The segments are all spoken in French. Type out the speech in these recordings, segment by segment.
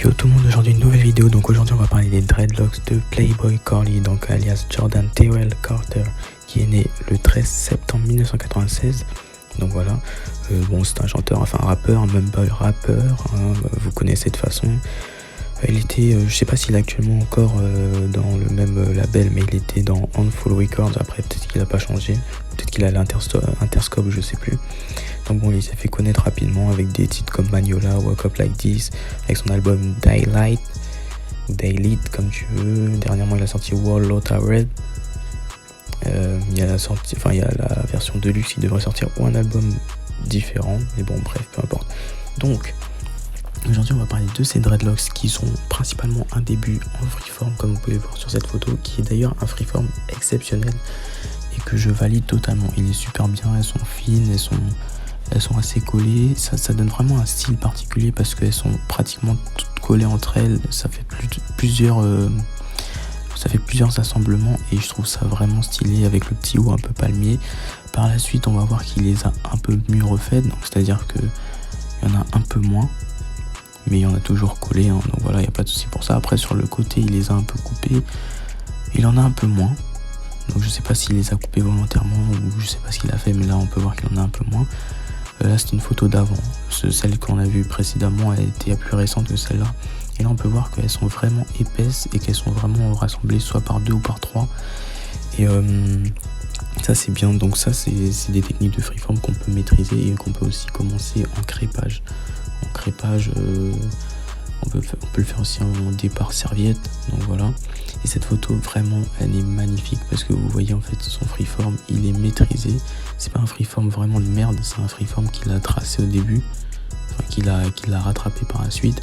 Yo tout le monde, aujourd'hui une nouvelle vidéo. Donc aujourd'hui on va parler des dreadlocks de Playboi Carti, donc alias Jordan Terrell Carter, qui est né le 13 septembre 1996. Donc voilà, bon, c'est un chanteur, enfin un rappeur, un mumble rappeur, hein, vous connaissez de toute façon. Il était, je sais pas s'il est actuellement encore dans le même label, mais il était dans Handful Records. Après peut-être qu'il a pas changé, peut-être qu'il a l'Interscope, je sais plus. Donc bon, il s'est fait connaître rapidement avec des titres comme Magnolia, Wake Up Like This, avec son album Daylight, ou Daylight comme tu veux. Dernièrement il a sorti World Lotta Red. Il y a la version Deluxe, il devrait sortir ou un album différent, mais bon bref, peu importe. Donc aujourd'hui on va parler de ces dreadlocks qui sont principalement un début en freeform, comme vous pouvez voir sur cette photo, qui est d'ailleurs un freeform exceptionnel et que je valide totalement. Il est super bien, elles sont fines, elles sont assez collées, ça donne vraiment un style particulier parce qu'elles sont pratiquement toutes collées entre elles. Ça fait plusieurs assemblements et je trouve ça vraiment stylé avec le petit haut un peu palmier. Par la suite on va voir qu'il les a un peu mieux refaites, donc c'est à dire que il y en a un peu moins, mais il y en a toujours collé, hein, donc voilà, il n'y a pas de souci pour ça. Après sur le côté il les a un peu coupés, il en a un peu moins, donc je sais pas s'il les a coupés volontairement ou je sais pas ce qu'il a fait, mais là on peut voir qu'il en a un peu moins. Là c'est une photo d'avant, celle qu'on a vue précédemment elle était plus récente que celle-là, et là on peut voir qu'elles sont vraiment épaisses et qu'elles sont vraiment rassemblées soit par 2 ou par 3, et ça c'est bien. Donc ça c'est des techniques de freeform qu'on peut maîtriser et qu'on peut aussi commencer en crépage. On peut le faire aussi en départ serviette, donc voilà. Et cette photo vraiment elle est magnifique parce que vous voyez en fait son freeform il est maîtrisé. C'est pas un freeform vraiment de merde, c'est un freeform qu'il a tracé au début, enfin qu'il a rattrapé par la suite.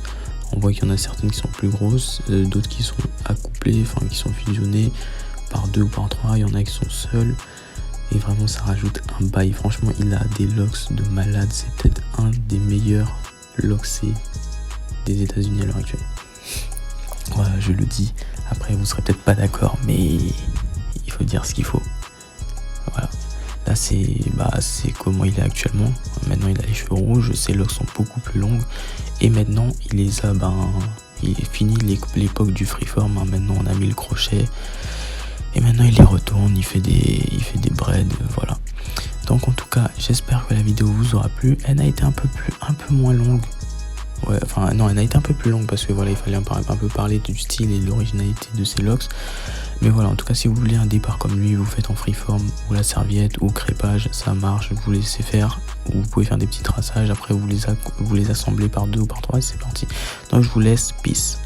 On voit qu'il y en a certaines qui sont plus grosses, d'autres qui sont accouplées, enfin qui sont fusionnées par 2 ou par 3, il y en a qui sont seuls. Et vraiment ça rajoute un bail. Franchement il a des locks de malade, c'est peut-être un des meilleurs locksés des États-Unis à l'heure actuelle. Voilà, je le dis. Après vous serez peut-être pas d'accord, mais il faut dire ce qu'il faut. Voilà. Là c'est comment il est actuellement. Maintenant il a les cheveux rouges, ses locks sont beaucoup plus longues. Et maintenant il les a, il est fini l'époque du freeform, hein. Maintenant on a mis le crochet. Et maintenant il les retourne, il fait des braids, voilà. Donc en tout cas, j'espère que la vidéo vous aura plu. Elle a été un peu moins longue. Ouais, enfin non, elle a été un peu plus longue parce que voilà, il fallait un peu parler du style et de l'originalité de ces locks. Mais voilà, en tout cas, si vous voulez un départ comme lui, vous faites en freeform ou la serviette ou crépage, ça marche, vous laissez faire. Ou vous pouvez faire des petits traçages, après vous les assemblez par 2 ou par 3 et c'est parti. Donc je vous laisse, peace.